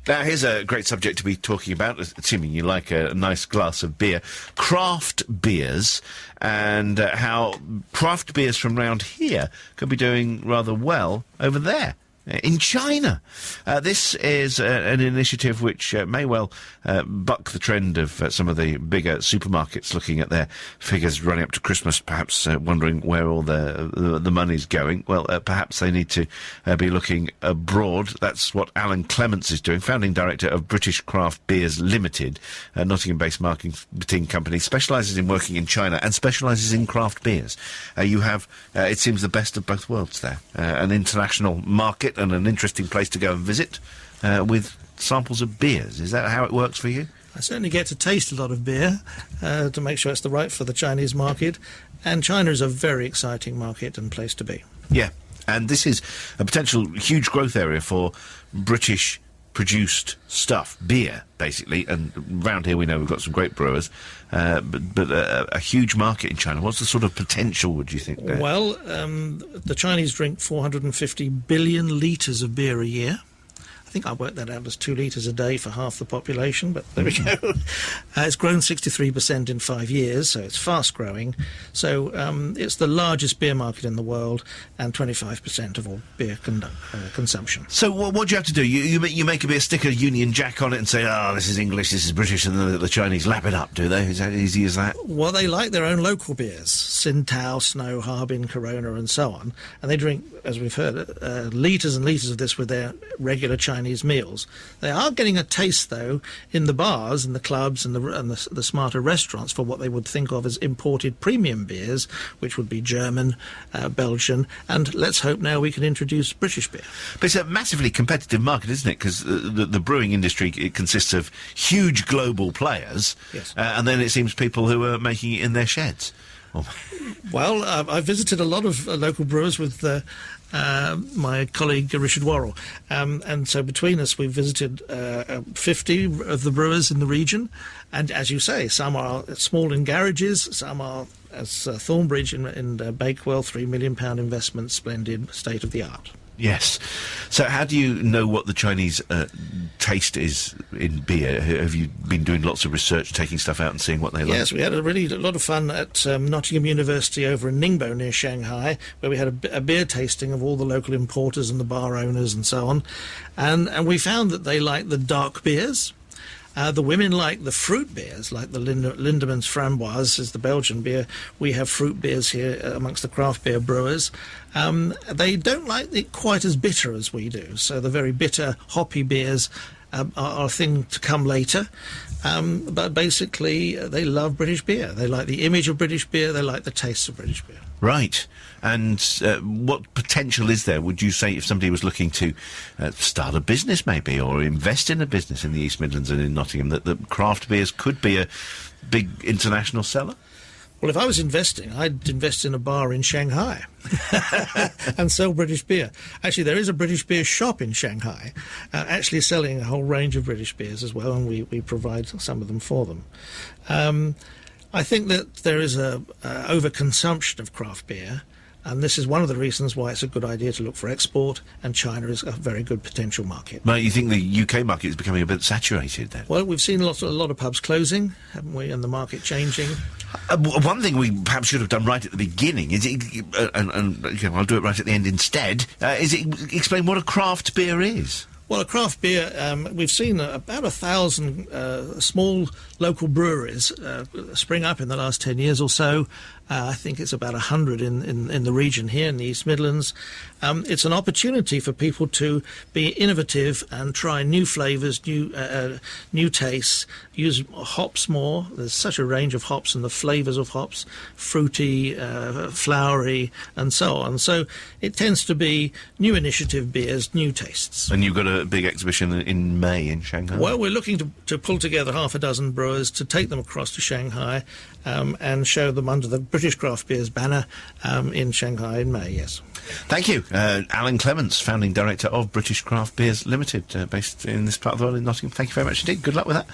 Now, here's a great subject to be talking about, assuming you like a nice glass of beer. Craft beers, and how craft beers from round here could be doing rather well over there. In China. This is an initiative which may well buck the trend of some of the bigger supermarkets looking at their figures running up to Christmas, perhaps wondering where all the money's going. Well, perhaps they need to be looking abroad. That's what Alan Clements is doing, founding director of British Craft Beers Limited, a Nottingham-based marketing company, specialises in working in China and specialises in craft beers. You have, it seems, the best of both worlds there. An international market and an interesting place to go and visit with samples of beers. Is that how it works for you? I certainly get to taste a lot of beer to make sure it's the right for the Chinese market, and China is a very exciting market and place to be. Yeah, and this is a potential huge growth area for British produced stuff, beer, basically, and round here we know we've got some great brewers, but a huge market in China. What's the sort of potential, would you think, there? Well, the Chinese drink 450 billion litres of beer a year. I think I worked that out as 2 litres a day for half the population, but there we go. It's grown 63% in 5 years, so it's fast growing. So it's the largest beer market in the world and 25% of all beer consumption. So what do you have to do? You make a bit of stick a Union Jack on it and say, oh, this is English, this is British, and then the Chinese lap it up, do they? Is that easy as that? Well, they like their own local beers, Tsingtao, Snow, Harbin, Corona, and so on. And they drink, as we've heard, litres and litres of this with their regular Chinese meals. They are getting a taste, though, in the bars and the clubs and the smarter restaurants for what they would think of as imported premium beers, which would be German, Belgian, and let's hope now we can introduce British beer. But it's a massively competitive market, isn't it? Because the brewing industry, it consists of huge global players, yes. And then it seems people who are making it in their sheds. Well, I've visited a lot of local brewers with my colleague Richard Worrell, and so between us we've visited 50 of the brewers in the region, and as you say, some are small in garages, some are, as Thornbridge in Bakewell, £3 million investment, splendid, state-of-the-art. Yes. So how do you know what the Chinese taste is in beer? Have you been doing lots of research, taking stuff out and seeing what they like? Yes, we had a lot of fun at Nottingham University over in Ningbo near Shanghai, where we had a beer tasting of all the local importers and the bar owners and so on. And we found that they like the dark beers. The women like the fruit beers, like the Lindeman's Framboise is the Belgian beer. We have fruit beers here amongst the craft beer brewers. They don't like it quite as bitter as we do, so the very bitter, hoppy beers are a thing to come later. But basically, they love British beer. They like the image of British beer, they like the taste of British beer. Right. And what potential is there, would you say, if somebody was looking to start a business maybe, or invest in a business in the East Midlands and in Nottingham, that craft beers could be a big international seller? Well, if I was investing, I'd invest in a bar in Shanghai and sell British beer. Actually, there is a British beer shop in Shanghai, actually selling a whole range of British beers as well, and we provide some of them for them. I think that there is a overconsumption of craft beer, and this is one of the reasons why it's a good idea to look for export, and China is a very good potential market. But you think the UK market is becoming a bit saturated then? Well, we've seen a lot of pubs closing, haven't we, and the market changing. One thing we perhaps should have done right at the beginning is, I'll do it right at the end instead, is explain what a craft beer is. Well, a craft beer, we've seen about 1,000 small local breweries spring up in the last 10 years or so. I think it's about 100 in the region here in the East Midlands. It's an opportunity for people to be innovative and try new flavours, new tastes, use hops more. There's such a range of hops and the flavours of hops, fruity, flowery, and so on. So it tends to be new initiative beers, new tastes. And you've got a big exhibition in May in Shanghai? Well, we're looking to pull together half a dozen brewers to take them across to Shanghai and show them under the British Craft Beers banner in Shanghai in May, yes. Thank you. Alan Clements, founding director of British Craft Beers Limited, based in this part of the world in Nottingham. Thank you very much indeed. Good luck with that.